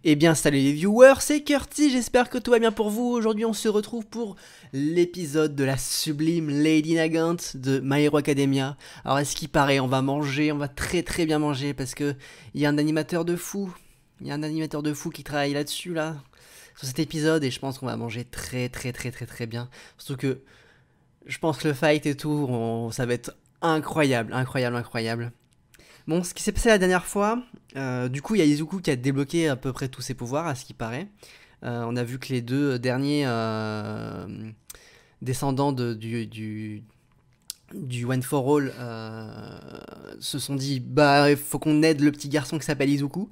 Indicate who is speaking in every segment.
Speaker 1: Eh bien salut les viewers, c'est Curti, j'espère que tout va bien pour vous. Aujourd'hui on se retrouve pour l'épisode de la sublime Lady Nagant de My Hero Academia. Alors à ce qui paraît, on va manger, on va très bien manger parce que il y a un animateur de fou. Il y a un animateur de fou qui travaille là-dessus là, sur cet épisode et je pense qu'on va manger très bien. Surtout que je pense que le fight et tout, ça va être incroyable. Bon, ce qui s'est passé la dernière fois, du coup, il y a Izuku qui a débloqué à peu près tous ses pouvoirs, à ce qui paraît. On a vu que les deux derniers descendants du One for All se sont dit bah, il faut qu'on aide le petit garçon qui s'appelle Izuku,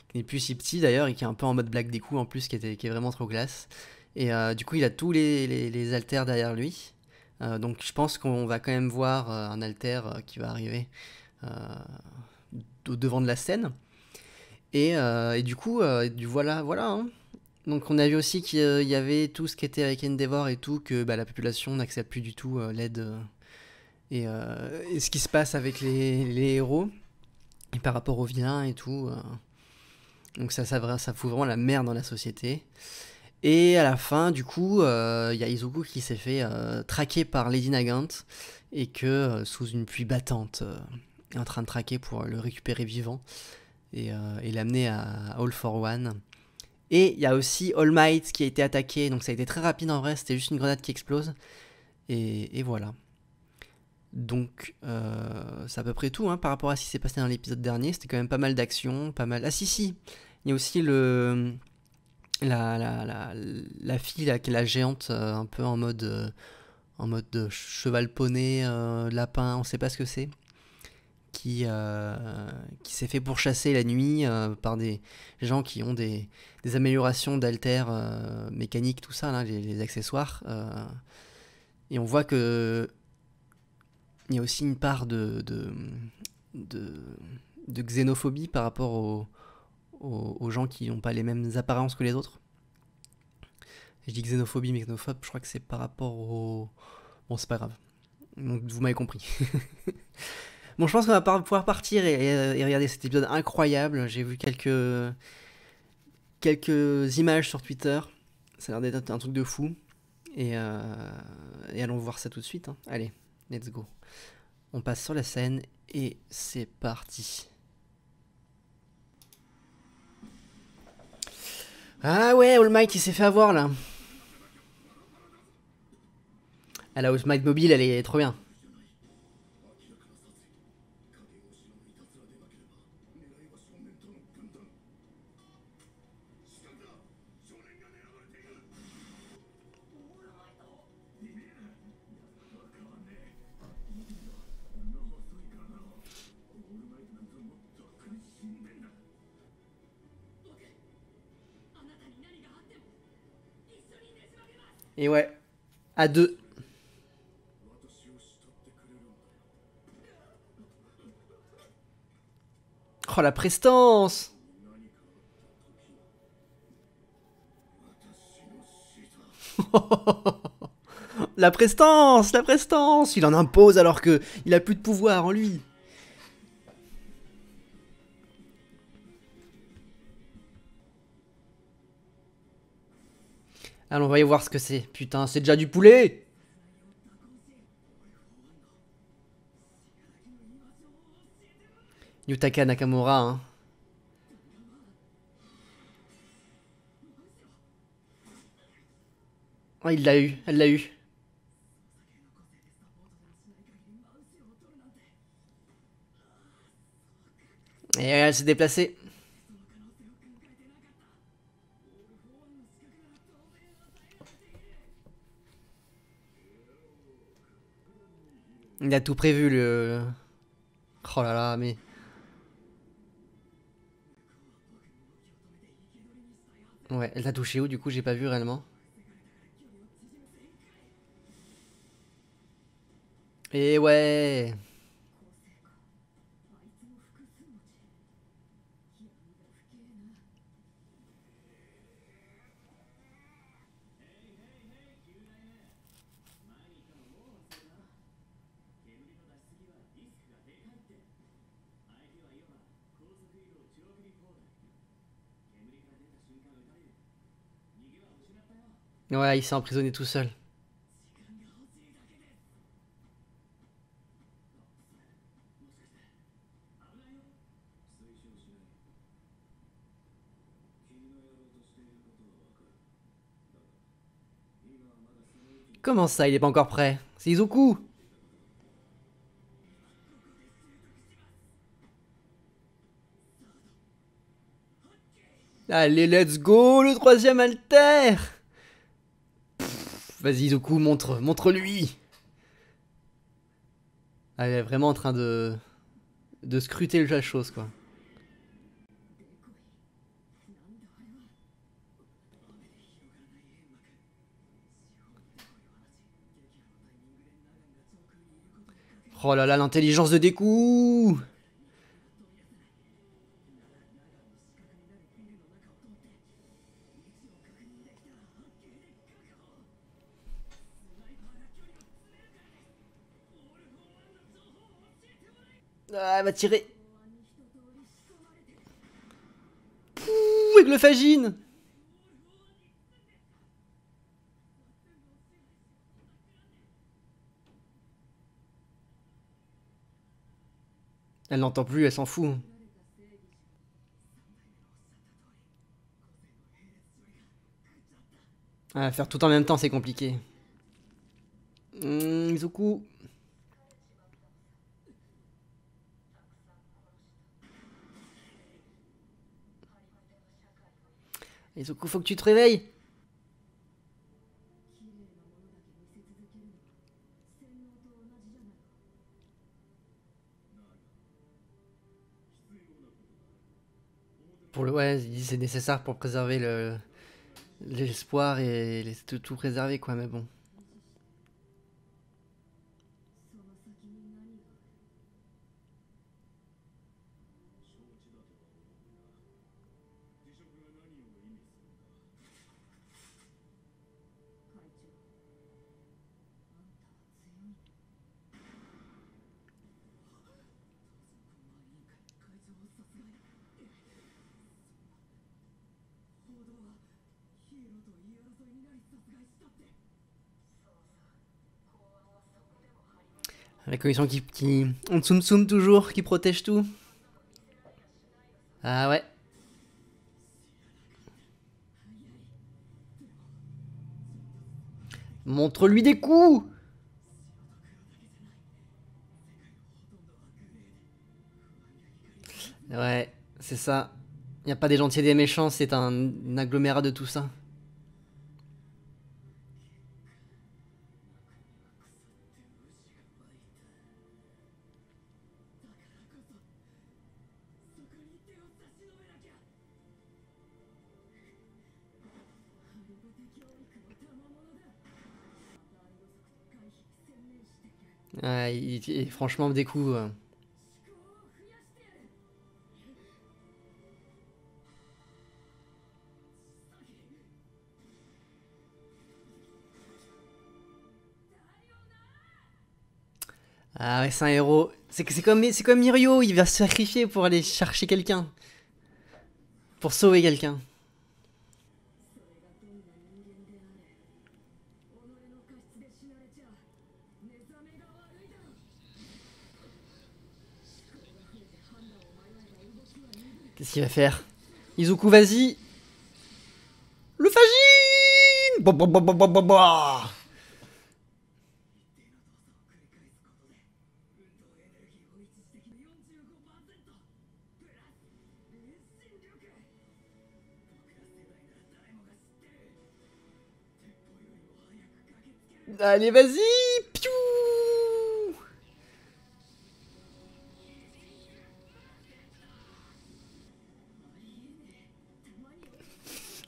Speaker 1: qui n'est plus si petit d'ailleurs, et qui est un peu en mode blague des coups en plus, qui est vraiment trop classe. Et du coup, il a tous les alters derrière lui. Donc, je pense qu'on va quand même voir un alter qui va arriver euh, au devant de la scène. Et du coup, voilà. Hein. Donc on a vu aussi qu'il y avait tout ce qui était avec Endeavor et tout, que bah, la population n'accepte plus du tout l'aide et ce qui se passe avec les héros, et par rapport aux vilains et tout. Donc ça fout vraiment la merde dans la société. Et à la fin, du coup, il y a Izuku qui s'est fait traquer par Lady Nagant, et que sous une pluie battante, est en train de traquer pour le récupérer vivant et l'amener à All for One. Et il y a aussi All Might qui a été attaqué, donc ça a été très rapide en vrai, c'était juste une grenade qui explose. Et voilà. Donc c'est à peu près tout hein, par rapport à ce qui s'est passé dans l'épisode dernier. C'était quand même pas mal d'action, pas mal... Ah si, il y a aussi la fille là, qui est la géante, un peu en mode de cheval poney, lapin, on sait pas ce que c'est. Qui s'est fait pourchasser la nuit par des gens qui ont des améliorations d'altères mécaniques, tout ça, là, les accessoires. Et on voit que il y a aussi une part de, de xénophobie par rapport aux gens qui n'ont pas les mêmes apparences que les autres. Je dis xénophobie, mais xénophobe, je crois que c'est par rapport au... Bon, c'est pas grave. Donc, vous m'avez compris. Bon, je pense qu'on va pouvoir partir et regarder cet épisode incroyable. J'ai vu quelques images sur Twitter. Ça a l'air d'être un truc de fou. Et allons voir ça tout de suite. Hein. Allez, let's go. On passe sur la scène et c'est parti. Ah ouais, All Might il s'est fait avoir là. Ah, la All Might mobile elle est trop bien. Et ouais, à deux. Oh la prestance. La prestance. Il en impose alors que il a plus de pouvoir en lui. Allons, on va y voir ce que c'est. Putain, c'est déjà du poulet. Yutaka Nakamura, hein. Oh, il l'a eu, elle l'a eu. Et elle s'est déplacée. Il a tout prévu, le... Oh là là, mais... Ouais, elle t'a touché où, du coup, j'ai pas vu réellement. Et ouais. Ouais, il s'est emprisonné tout seul. Comment ça, il est pas encore prêt? C'est Izuku! Allez, let's go, le troisième alter! Vas-y, Izuku, montre-lui! Ah, elle est vraiment en train de scruter la chose, quoi. Oh là là, l'intelligence de Deku! Ah, elle va tirer. Pouh, avec le Fagine. Elle n'entend plus, elle s'en fout. Ah, faire tout en même temps, c'est compliqué. Izuku. Izuku, faut que tu te réveilles. Pour le ouais, il dit c'est nécessaire pour préserver l'espoir et tout préserver quoi, mais bon. La commission on tsum tsum toujours, qui protège tout. Ah ouais. Montre-lui des coups. Ouais, c'est ça. Y a pas des gentils et des méchants, c'est un agglomérat de tout ça. Ouais, franchement, des coups. Ah ouais, c'est un héros. C'est comme Mirio, il va se sacrifier pour aller chercher quelqu'un. Pour sauver quelqu'un. Qu'est-ce qu'il va faire? Izuku, vas-y. Le Fagine. Bah, bah, bah, bah, bah, bah, bah. Allez, vas-y. Piou.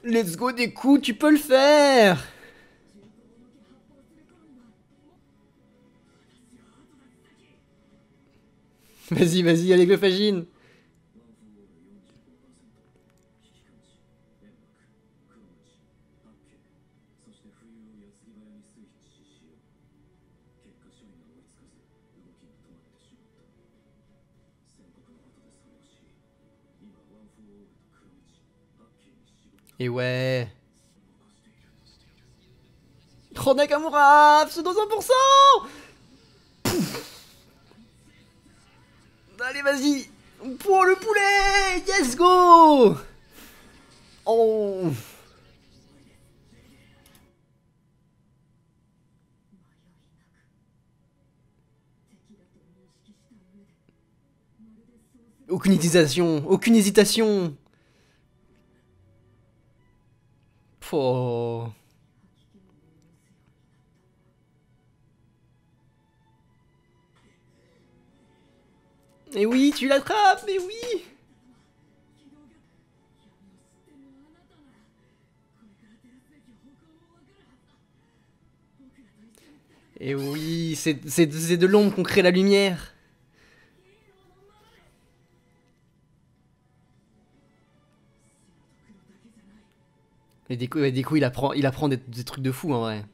Speaker 1: Let's go des coups, tu peux le faire. Vas-y, vas-y, avec le Fagine. Et ouais. Oh Nakamura, pseudo 100%. Allez, vas-y. Pour le poulet. Yes, go. Oh. Aucune hésitation, aucune hésitation. Oh. Mais oui, tu l'attrapes, mais oui. Et oui, c'est de l'ombre qu'on crée la lumière. Et du coup il apprend des trucs de fou en vrai.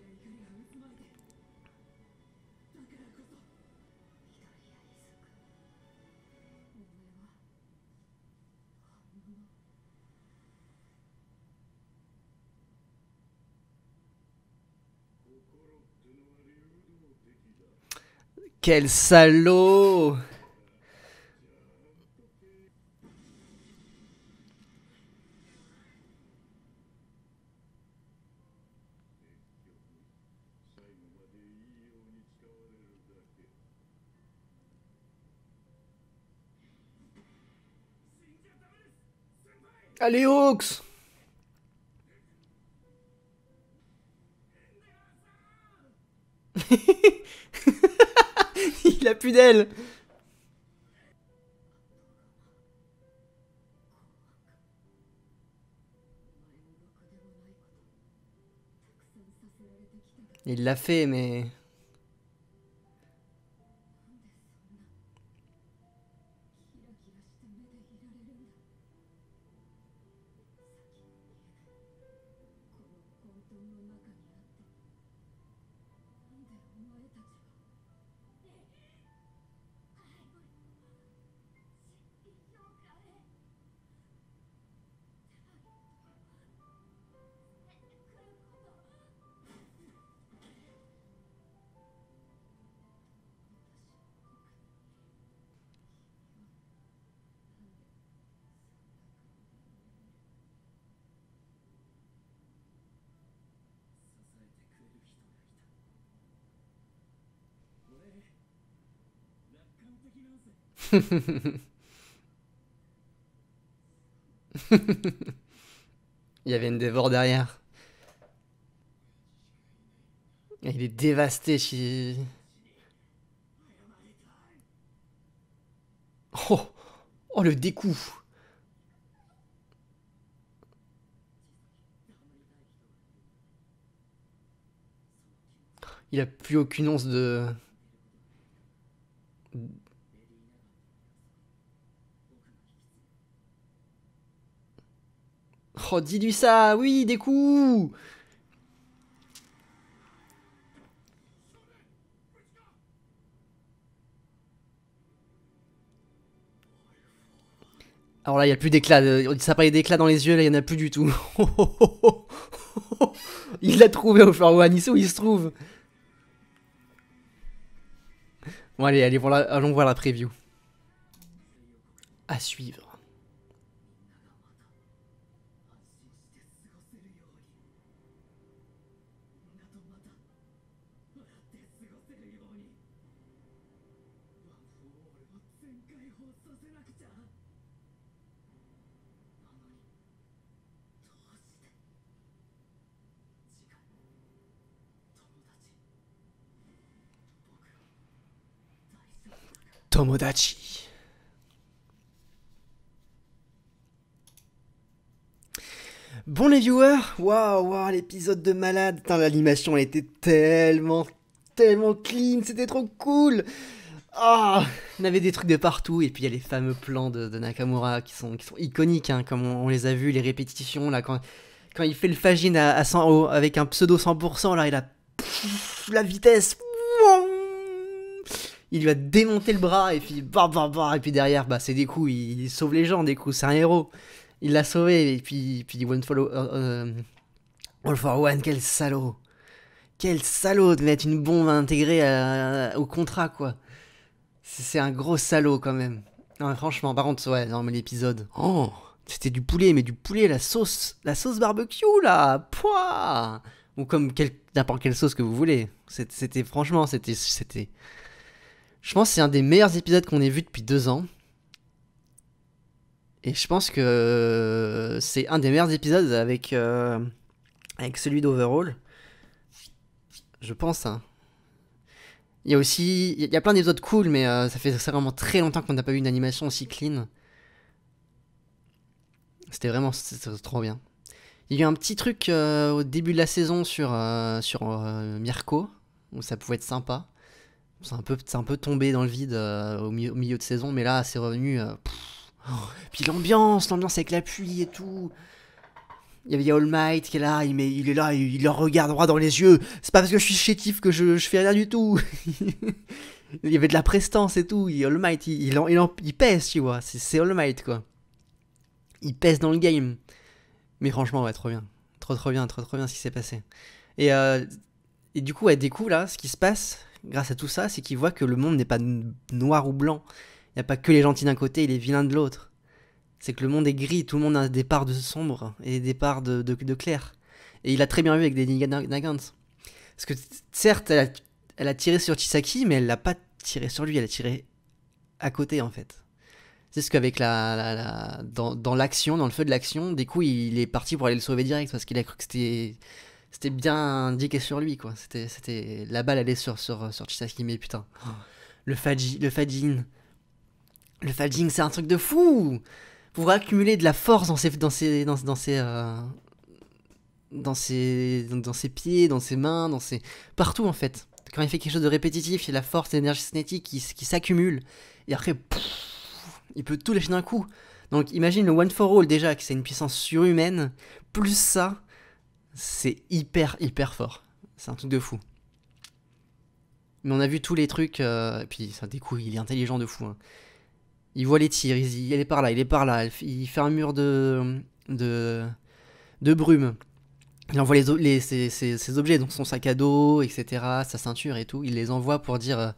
Speaker 1: Quel salaud! Allez, Hawks! Il a plus d'ailes! Il l'a fait, mais... Il y avait une dévore derrière. Et il est dévasté, Oh! Oh, le découp! Il a plus aucune once de... Oh, dis-lui ça! Oui, des coups! Alors là, il n'y a plus d'éclat. Ça parlait d'éclat dans les yeux, là, il n'y en a plus du tout. Il l'a trouvé au Floor One, où il se trouve. Bon, allez, allons voir la preview. À suivre. Tomodachi. Bon les viewers, waouh, l'épisode de malade. Putain, l'animation elle était tellement clean, c'était trop cool. Ah, on avait des trucs de partout et puis il y a les fameux plans de Nakamura qui sont iconiques, hein, comme on les a vus, les répétitions là quand il fait le Fajin à 100 avec un pseudo 100%, là il a la vitesse. Il lui a démonté le bras et puis et puis derrière bah c'est des coups, il sauve les gens des coups, c'est un héros. Il l'a sauvé et puis One for One, quel salaud. Quel salaud de mettre une bombe intégrée au contrat, quoi. C'est un gros salaud quand même. Non, mais franchement, par contre, ouais, non, mais l'épisode. Oh, c'était du poulet, mais du poulet, la sauce barbecue, là. Pouah. Ou comme n'importe quelle sauce que vous voulez. C'était, franchement, c'était. Je pense que c'est un des meilleurs épisodes qu'on ait vu depuis 2 ans. Et je pense que c'est un des meilleurs épisodes avec celui d'Overall. Je pense, hein. Il y a aussi. Il y a plein d'épisodes cool, mais ça fait vraiment très longtemps qu'on n'a pas eu une animation aussi clean. C'était trop bien. Il y a eu un petit truc au début de la saison sur Mirko, où ça pouvait être sympa. C'est un peu tombé dans le vide au milieu de saison, mais là, c'est revenu. Puis l'ambiance avec la pluie et tout. Il y a All Might qui est là, il est là, il leur regarde droit dans les yeux. C'est pas parce que je suis chétif que je fais rien du tout. Il y avait de la prestance et tout. All Might, il pèse, tu vois. C'est All Might, quoi. Il pèse dans le game. Mais franchement, ouais, trop bien. Trop bien ce qui s'est passé. Et, euh, et du coup, ouais, des coups, là, ce qui se passe, grâce à tout ça, c'est qu'ils voient que le monde n'est pas noir ou blanc. Il n'y a pas que les gentils d'un côté et les vilains de l'autre. C'est que le monde est gris, tout le monde a des parts de sombre et des parts de clair. Et il a très bien vu avec des Nagants. Parce que certes, elle a tiré sur Chisaki, mais elle l'a pas tiré sur lui, elle a tiré à côté en fait. C'est ce qu'avec dans l'action, dans le feu de l'action, des coups il est parti pour aller le sauver direct parce qu'il a cru que c'était bien indiqué sur lui quoi. La balle allait sur Chisaki, mais putain. Le Fajin, c'est un truc de fou. Pour accumuler de la force dans ses pieds, dans ses mains, partout en fait. Quand il fait quelque chose de répétitif, il y a la force et l'énergie cinétique qui s'accumule. Et après, il peut tout lâcher d'un coup. Donc imagine le One for All déjà, que c'est une puissance surhumaine. Plus ça, c'est hyper fort. C'est un truc de fou. Mais on a vu tous les trucs, et puis ça, des coups, il est intelligent de fou. Hein. Il voit les tirs, il est par là, il fait un mur de brume. Il envoie ses objets, donc son sac à dos, etc., sa ceinture et tout, il les envoie pour dire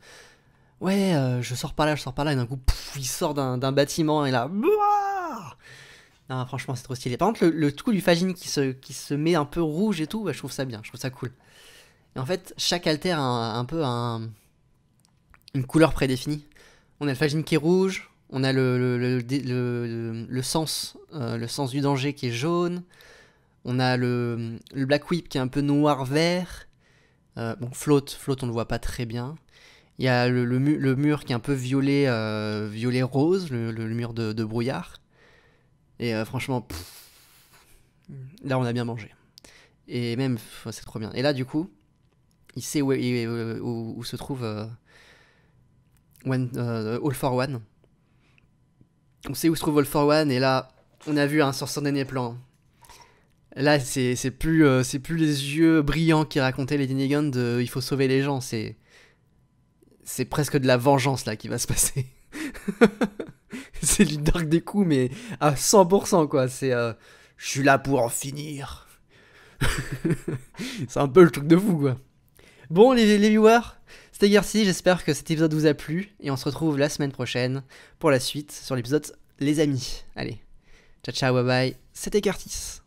Speaker 1: ouais, je sors par là, et d'un coup, il sort d'un bâtiment, et là, Bouah non, franchement, c'est trop stylé. Par contre, le coup du Fajin qui se met un peu rouge et tout, bah, je trouve ça bien, je trouve ça cool. Et en fait, chaque alter a un peu une couleur prédéfinie. On a le Fajin qui est rouge, on a le sens du danger qui est jaune, on a le Black Whip qui est un peu noir-vert, bon, Float, on le voit pas très bien. Il y a le mur qui est un peu violet-rose, le mur de brouillard. Et franchement, là on a bien mangé. Et même, c'est trop bien. Et là du coup, il sait où se trouve All for One. On sait où se trouve All for One, et là, on a vu sur son dernier plan. Là, c'est plus les yeux brillants qui racontaient les Dinigan de il faut sauver les gens, c'est presque de la vengeance là qui va se passer. C'est du dark des coups, mais à 100%, quoi. C'est je suis là pour en finir. C'est un peu le truc de fou, quoi. Bon, les viewers, c'était Garci, j'espère que cet épisode vous a plu, et on se retrouve la semaine prochaine pour la suite sur l'épisode Les Amis. Allez, ciao, bye bye, c'était Curtis.